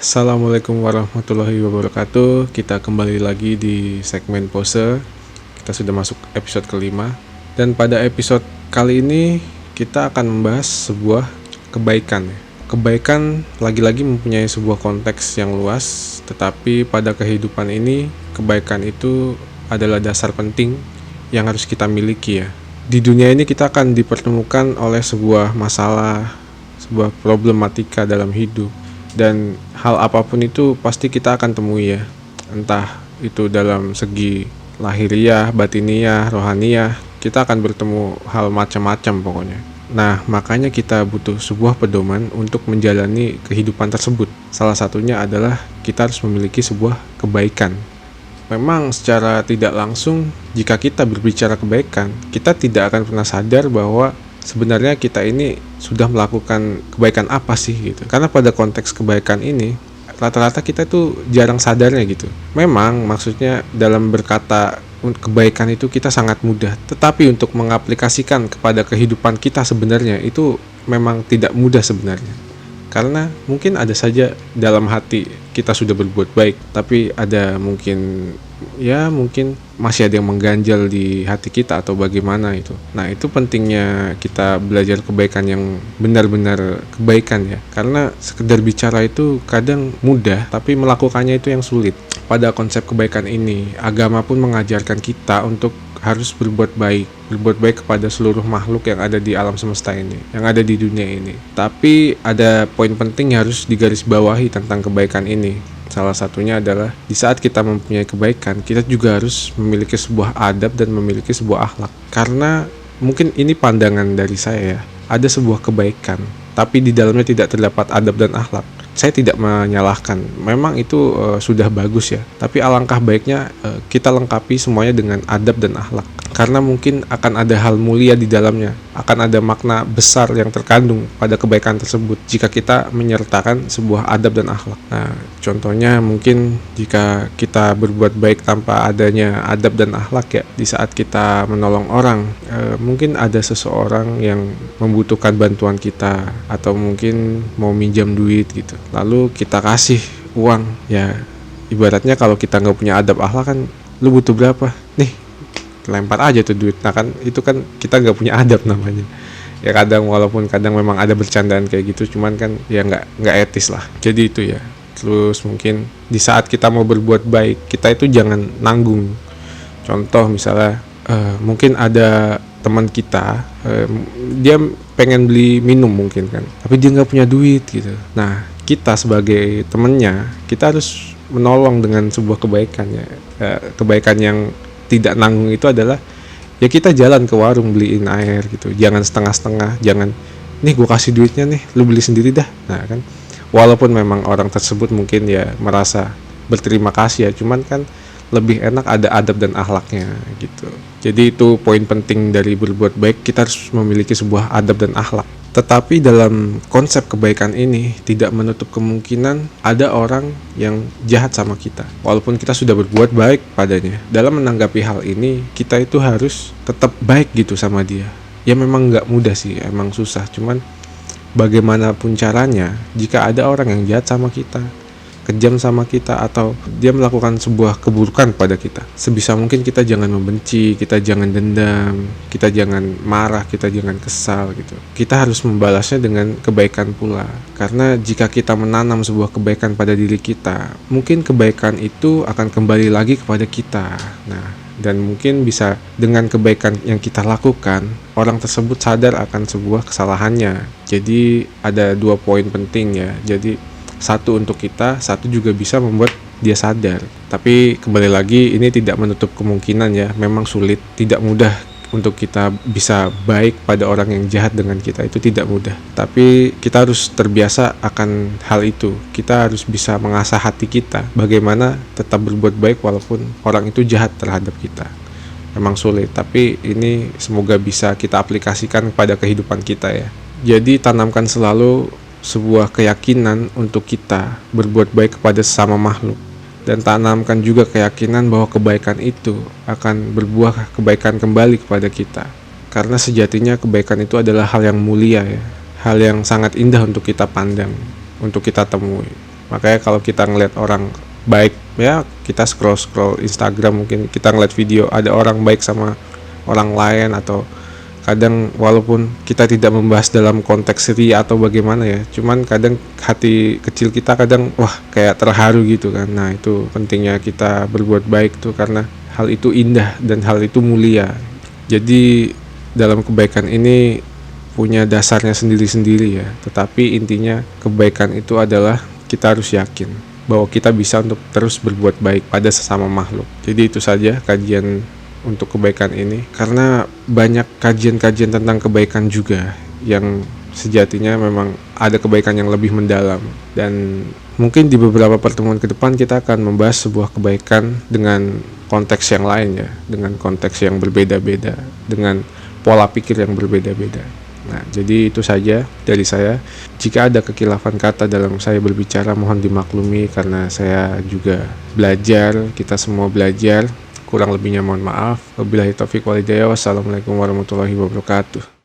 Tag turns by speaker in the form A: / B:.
A: Assalamualaikum warahmatullahi wabarakatuh. Kita kembali lagi di segmen pose. Kita sudah masuk episode kelima. Dan pada episode kali ini kita akan membahas sebuah kebaikan. Kebaikan lagi-lagi mempunyai sebuah konteks yang luas. Tetapi pada kehidupan ini kebaikan itu adalah dasar penting yang harus kita miliki ya. Di dunia ini kita akan dipertemukan oleh sebuah masalah, sebuah problematika dalam hidup. Dan hal apapun itu pasti kita akan temui ya, entah itu dalam segi lahiriah, batiniah, rohaniah, kita akan bertemu hal macam-macam pokoknya. Nah, makanya kita butuh sebuah pedoman untuk menjalani kehidupan tersebut. Salah satunya adalah kita harus memiliki sebuah kebaikan. Memang secara tidak langsung, jika kita berbicara kebaikan, kita tidak akan pernah sadar bahwa sebenarnya kita ini sudah melakukan kebaikan apa sih gitu. Karena pada konteks kebaikan ini rata-rata kita tuh jarang sadarnya gitu. Memang maksudnya dalam berkata kebaikan itu kita sangat mudah, tetapi untuk mengaplikasikan kepada kehidupan kita sebenarnya itu memang tidak mudah sebenarnya. Karena mungkin ada saja dalam hati kita sudah berbuat baik, tapi ada mungkin masih ada yang mengganjal di hati kita atau bagaimana itu. Nah, itu pentingnya kita belajar kebaikan yang benar-benar kebaikan ya. Karena sekedar bicara itu kadang mudah, tapi melakukannya itu yang sulit. Pada konsep kebaikan ini, agama pun mengajarkan kita untuk harus berbuat baik kepada seluruh makhluk yang ada di alam semesta ini, yang ada di dunia ini. Tapi ada poin penting yang harus digarisbawahi tentang kebaikan ini. Salah satunya adalah di saat kita mempunyai kebaikan, kita juga harus memiliki sebuah adab dan memiliki sebuah akhlak. Karena mungkin ini pandangan dari saya ya, ada sebuah kebaikan, tapi di dalamnya tidak terdapat adab dan akhlak. Saya tidak menyalahkan, memang itu sudah bagus ya. Tapi alangkah baiknya kita lengkapi semuanya dengan adab dan akhlak. Karena mungkin akan ada hal mulia di dalamnya, akan ada makna besar yang terkandung pada kebaikan tersebut jika kita menyertakan sebuah adab dan akhlak. Nah, contohnya mungkin jika kita berbuat baik tanpa adanya adab dan akhlak ya, di saat kita menolong orang, mungkin ada seseorang yang membutuhkan bantuan kita atau mungkin mau minjam duit gitu. Lalu kita kasih uang ya, ibaratnya kalau kita nggak punya adab akhlak kan, lu butuh berapa? Nih, lempar aja tuh duit. Nah kan itu kan kita nggak punya adab namanya. Ya kadang walaupun kadang memang ada bercandaan kayak gitu, cuman kan ya nggak etis lah. Jadi itu ya. Terus mungkin di saat kita mau berbuat baik, kita itu jangan nanggung. Contoh misalnya mungkin ada teman kita, dia pengen beli minum mungkin kan, tapi dia nggak punya duit gitu. Nah, kita sebagai temennya, kita harus menolong dengan sebuah kebaikan ya. Kebaikan yang tidak nanggung itu adalah ya kita jalan ke warung beliin air gitu. Jangan setengah-setengah, jangan nih gue kasih duitnya nih, lu beli sendiri dah. Nah kan, walaupun memang orang tersebut mungkin ya merasa berterima kasih ya, cuman kan lebih enak ada adab dan akhlaknya gitu. Jadi itu poin penting dari berbuat baik, kita harus memiliki sebuah adab dan akhlak. Tetapi dalam konsep kebaikan ini tidak menutup kemungkinan ada orang yang jahat sama kita, walaupun kita sudah berbuat baik padanya. Dalam menanggapi hal ini, kita itu harus tetap baik gitu sama dia. Ya memang nggak mudah sih, emang susah. Cuman bagaimanapun caranya, jika ada orang yang jahat sama kita, kejam sama kita, atau dia melakukan sebuah keburukan pada kita, sebisa mungkin kita jangan membenci, kita jangan dendam, kita jangan marah, kita jangan kesal gitu. Kita harus membalasnya dengan kebaikan pula. Karena jika kita menanam sebuah kebaikan pada diri kita, mungkin kebaikan itu akan kembali lagi kepada kita. Nah, dan mungkin bisa dengan kebaikan yang kita lakukan, orang tersebut sadar akan sebuah kesalahannya. Jadi ada 2 poin penting ya. Jadi satu untuk kita, satu juga bisa membuat dia sadar. Tapi kembali lagi, ini tidak menutup kemungkinan ya. Memang sulit, tidak mudah untuk kita bisa baik pada orang yang jahat dengan kita, itu tidak mudah. Tapi kita harus terbiasa akan hal itu. Kita harus bisa mengasah hati kita bagaimana tetap berbuat baik walaupun orang itu jahat terhadap kita. Memang sulit, tapi ini semoga bisa kita aplikasikan pada kehidupan kita ya. Jadi tanamkan selalu sebuah keyakinan untuk kita berbuat baik kepada sesama makhluk, dan tanamkan juga keyakinan bahwa kebaikan itu akan berbuah kebaikan kembali kepada kita. Karena sejatinya kebaikan itu adalah hal yang mulia ya, hal yang sangat indah untuk kita pandang, untuk kita temui. Makanya kalau kita ngeliat orang baik, ya kita scroll Instagram, mungkin kita ngeliat video ada orang baik sama orang lain, atau kadang walaupun kita tidak membahas dalam konteks ria atau bagaimana ya, cuman kadang hati kecil kita kadang wah kayak terharu gitu kan. Nah itu pentingnya kita berbuat baik tuh, karena hal itu indah dan hal itu mulia. Jadi dalam kebaikan ini punya dasarnya sendiri-sendiri ya, tetapi intinya kebaikan itu adalah kita harus yakin bahwa kita bisa untuk terus berbuat baik pada sesama makhluk. Jadi itu saja kajian untuk kebaikan ini, karena banyak kajian-kajian tentang kebaikan juga yang sejatinya memang ada kebaikan yang lebih mendalam. Dan mungkin di beberapa pertemuan ke depan kita akan membahas sebuah kebaikan dengan konteks yang lain ya, dengan konteks yang berbeda-beda, dengan pola pikir yang berbeda-beda. Nah, jadi itu saja dari saya. Jika ada kekilafan kata dalam saya berbicara, mohon dimaklumi karena saya juga belajar, kita semua belajar. Kurang lebihnya mohon maaf. Wabillahi taufiq wal hidayah. Wassalamualaikum warahmatullahi wabarakatuh.